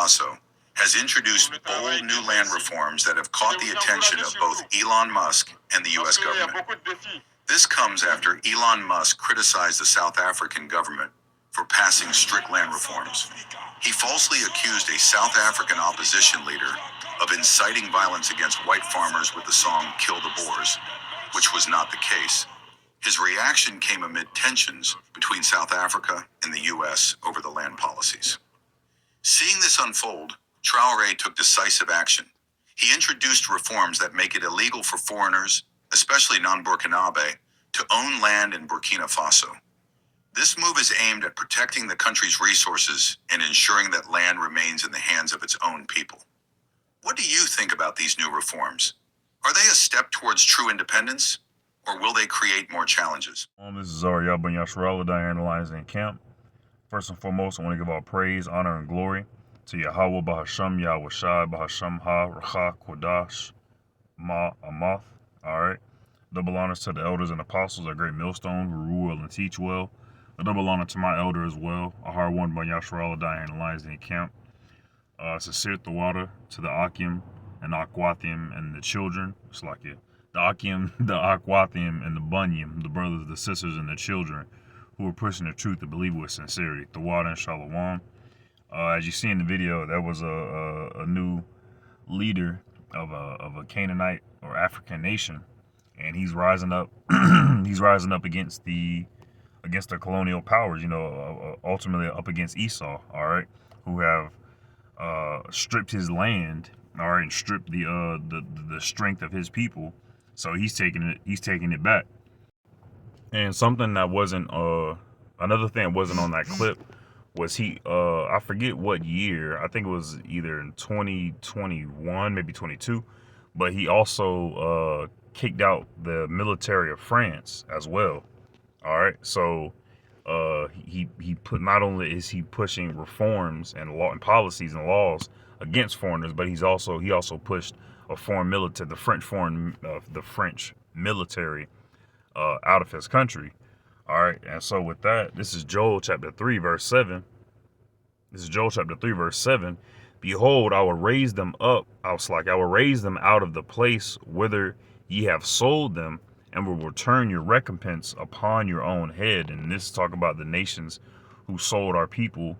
Faso has introduced bold new land reforms that have caught the attention of both Elon Musk and the U.S. government. This comes after Elon Musk criticized the South African government for passing strict land reforms. He falsely accused a South African opposition leader of inciting violence against white farmers with the song "Kill the Boers," which was not the case. His reaction came amid tensions between South Africa and the U.S. over the land policies. Seeing this unfold, Traoré took decisive action. He introduced reforms that make it illegal for foreigners, especially non-Burkinabe, to own land in Burkina Faso. This move is aimed at protecting the country's resources and ensuring that land remains in the hands of its own people. What do you think about these new reforms? Are they a step towards true independence, or will they create more challenges? This is Zariah Ben Yasharallah, Diana Lions in Camp. First and foremost, I want to give all praise, honor, and glory to Yahweh Bahasham, Yahweh Shai, Bahasham Ha, Racha, Kodash, Ma, Amath. Alright. Double honors to the elders and apostles, a great millstone who rule well and teach well. A double honor to my elder as well, a hard one by Yasharallah, Diana Lions in Camp. Sincere Thawada to the Akim and Aquathium and the children. It's like it. The Akim, the Aquathium, and the Bunyim, the brothers, the sisters, and the children who are pushing the truth to believe with sincerity. Thawada and Shalom. As you see in the video, that was a new leader of a Canaanite or African nation, and he's rising up. He's rising up against the colonial powers. Ultimately up against Esau. All right, who have stripped his land. All right, and stripped the strength of his people. So he's taking it back. And something that wasn't another thing that wasn't on that clip was I forget what year, I think it was either in 2021, maybe 22, but he also kicked out the military of France as well. All right, so he put, not only is he pushing reforms and law and policies and laws against foreigners, but he also pushed a foreign military, the French military out of his country. All right, and so with that, this is Joel chapter 3, verse 7. This is Joel chapter 3, verse 7. Behold, I will raise them up. I will raise them out of the place whither ye have sold them, and will return your recompense upon your own head. And this is talking about the nations who sold our people,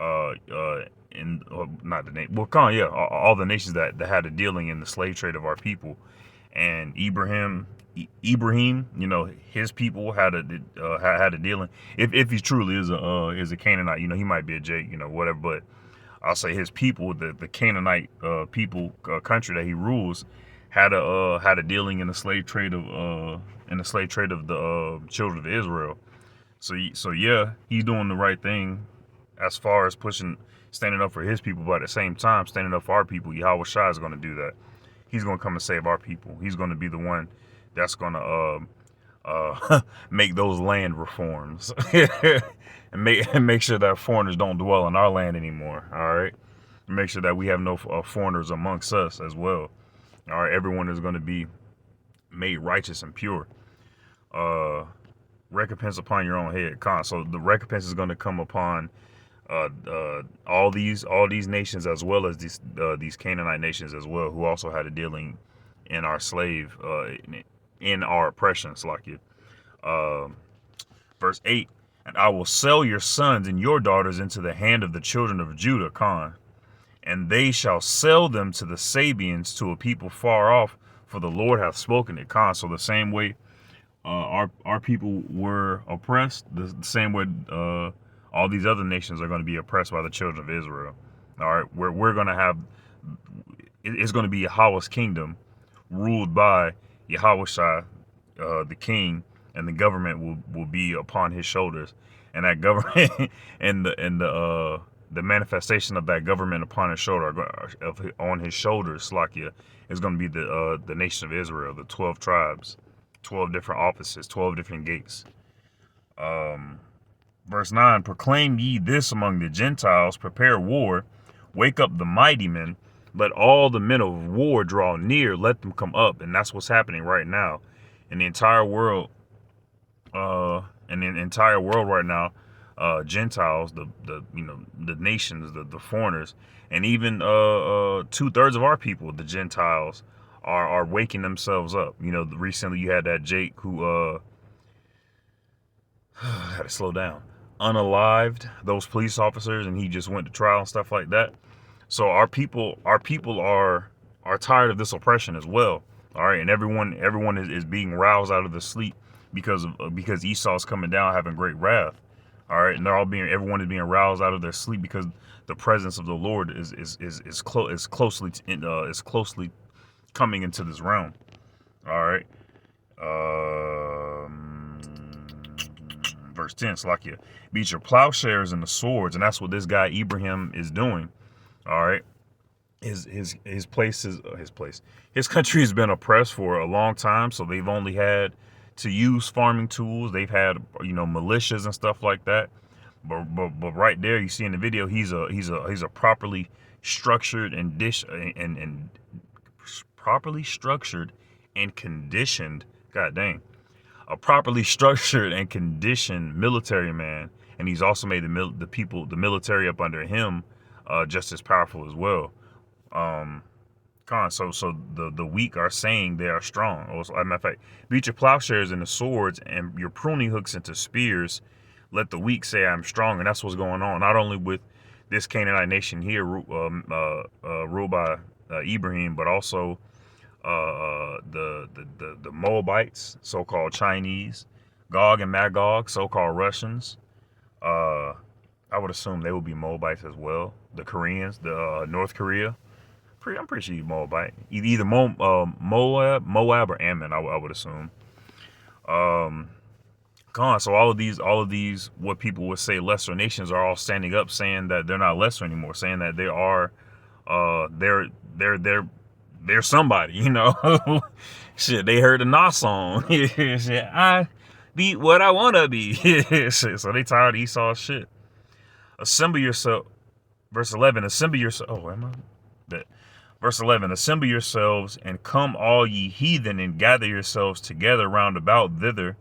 all the nations that had a dealing in the slave trade of our people. And Ibrahim, his people had a dealing. If he truly is a Canaanite, he might be a Jake, whatever. But I'll say his people, the Canaanite country that he rules, had a dealing in the slave trade of the children of Israel. So yeah, he's doing the right thing as far as standing up for his people, but at the same time standing up for our people. Yahweh Shai is going to do that. He's going to come and save our people. He's going to be the one that's going to make those land reforms and make sure that foreigners don't dwell in our land anymore. All right, and make sure that we have no foreigners amongst us as well. All right, everyone is going to be made righteous and pure. Recompense upon your own head. So the recompense is going to come upon all these nations, as well as these Canaanite nations as well, who also had a dealing in our slave in our oppressions, like it. Verse 8, and I will sell your sons and your daughters into the hand of the children of Judah, and they shall sell them to the Sabians, to a people far off, for the Lord hath spoken it. So the same way our people were oppressed, the same way all these other nations are going to be oppressed by the children of Israel. All right, we're going to have, it's going to be Yahweh's kingdom ruled by Yahweh Shai, the king, and the government will be upon his shoulders. And that government and the manifestation of that government upon his shoulder, on his shoulders, Slakia, is going to be the nation of Israel, the 12 tribes, 12 different offices, 12 different gates. Verse 9, proclaim ye this among the Gentiles, prepare war, wake up the mighty men, let all the men of war draw near, let them come up. And that's what's happening right now in the entire world. Right now, Gentiles, the the nations, the foreigners, and even 2/3 of our people, the Gentiles, are waking themselves up. Recently you had that Jake who had to slow down, unalived those police officers, and he just went to trial and stuff like that. So our people are tired of this oppression as well. All right, and everyone is being roused out of the sleep because Esau's coming down having great wrath. All right, and everyone is being roused out of their sleep because the presence of the Lord is closely coming into this realm. All right. Verse 10, Salakia, beat your plowshares and the swords, and that's what this guy Ibrahim is doing. All right. His country has been oppressed for a long time, so they've only had to use farming tools. They've had militias and stuff like that. But right there, you see in the video, he's a properly structured and properly structured and conditioned. God dang. A properly structured and conditioned military man, and he's also made the military up under him just as powerful as well. So the weak are saying they are strong. Also, as a matter of fact, beat your plowshares into swords and your pruning hooks into spears. Let the weak say I'm strong, and that's what's going on. Not only with this Canaanite nation here ruled by Ibrahim, but also the Moabites, so-called Chinese, Gog and Magog, so-called Russians. I would assume they would be Moabites as well. The Koreans, the North Korea. I'm pretty sure he's Moabite. Either Moab or Ammon, I would assume. So all of these, what people would say lesser nations, are all standing up, saying that they're not lesser anymore, saying that they are, they're somebody, Shit, they heard the Nas song. Shit, I be what I wanna be. Shit, so they tired of Esau's shit. Assemble yourself. Verse 11. Assemble yourself. Oh, am I? That. Verse 11, assemble yourselves and come all ye heathen and gather yourselves together round about thither.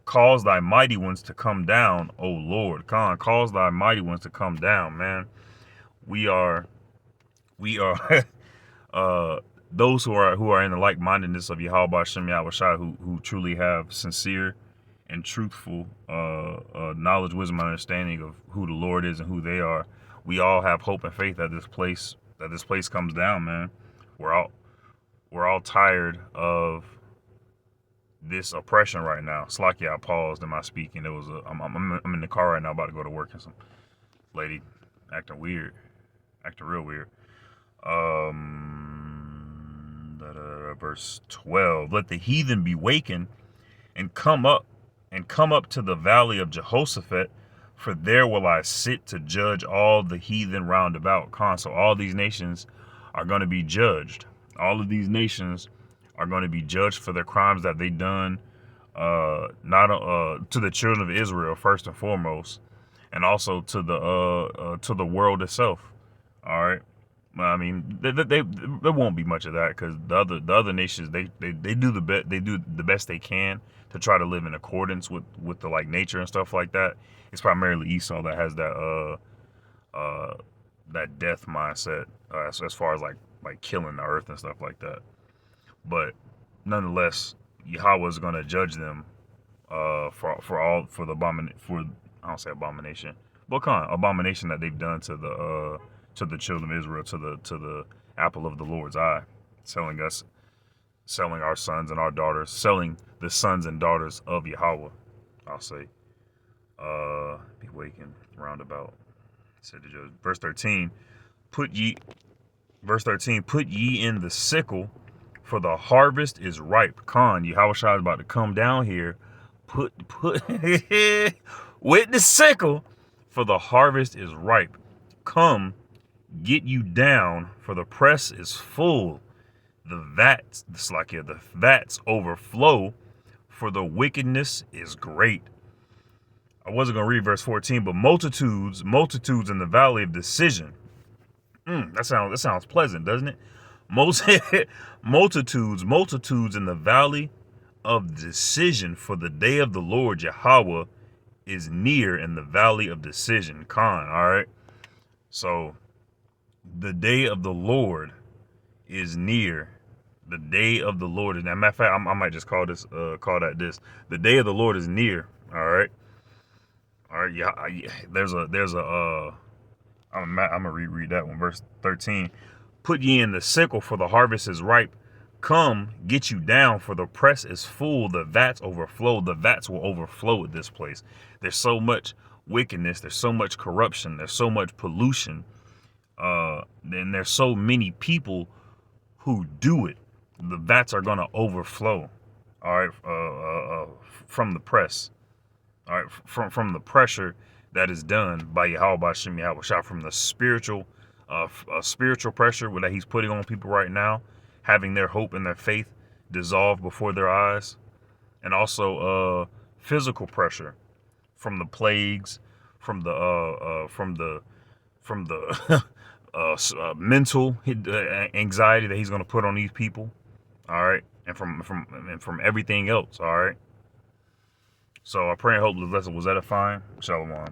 Cause thy mighty ones to come down, O Lord. Cause thy mighty ones to come down, man. We are those who are in the like-mindedness of Yahweh Shem Yahushua, who truly have sincere and truthful knowledge, wisdom, and understanding of who the Lord is and who they are. We all have hope and faith that this place comes down, man. We're all tired of this oppression right now. It's like, I paused in my speaking. I'm in the car right now, about to go to work, and some lady acting real weird. Verse 12. Let the heathen be wakened and come up to the valley of Jehoshaphat. For there will I sit to judge all the heathen round about. So all these nations are going to be judged. All of these nations are going to be judged for their crimes that they done, not to the children of Israel first and foremost, and also to the world itself. All right. I mean, there won't be much of that because the other nations they do the best they can to try to live in accordance with the like nature and stuff like that. It's primarily Esau that has that death mindset as far as like killing the earth and stuff like that. But nonetheless, Yahweh is going to judge them for the abomination, but abomination that they've done to the children of Israel, to the apple of the Lord's eye, selling our sons and our daughters, selling the sons and daughters of Yahweh. I'll say, be wakened roundabout. Said the judge. Verse 13, put ye in the sickle, for the harvest is ripe. Yahweh is about to come down here. Put with the sickle, for the harvest is ripe. Come, get you down, for the press is full. The vats overflow, for the wickedness is great. I wasn't going to read verse 14, but multitudes in the valley of decision. That sounds pleasant, doesn't it? Multitudes in the valley of decision, for the day of the Lord Yahweh is near in the valley of decision. Khan, all right? So the day of the Lord is near. The day of the Lord is, as a matter of fact, I might just call that this. The day of the Lord is near. All right. All right. Yeah. I'm gonna reread that one, verse 13. Put ye in the sickle, for the harvest is ripe. Come, get you down, for the press is full. The vats overflow. The vats will overflow at this place. There's so much wickedness. There's so much corruption. There's so much pollution. And there's so many people who do it. The vats are gonna overflow. All right, from the press. All right, from the pressure that is done by Yahweh B'Shem Yahweh Shah, from the spiritual pressure that he's putting on people right now, having their hope and their faith dissolve before their eyes, and also physical pressure from the plagues, from the mental anxiety that he's going to put on these people. All right, and from everything else. All right. So I pray and hope the lesson was edifying. Shalom.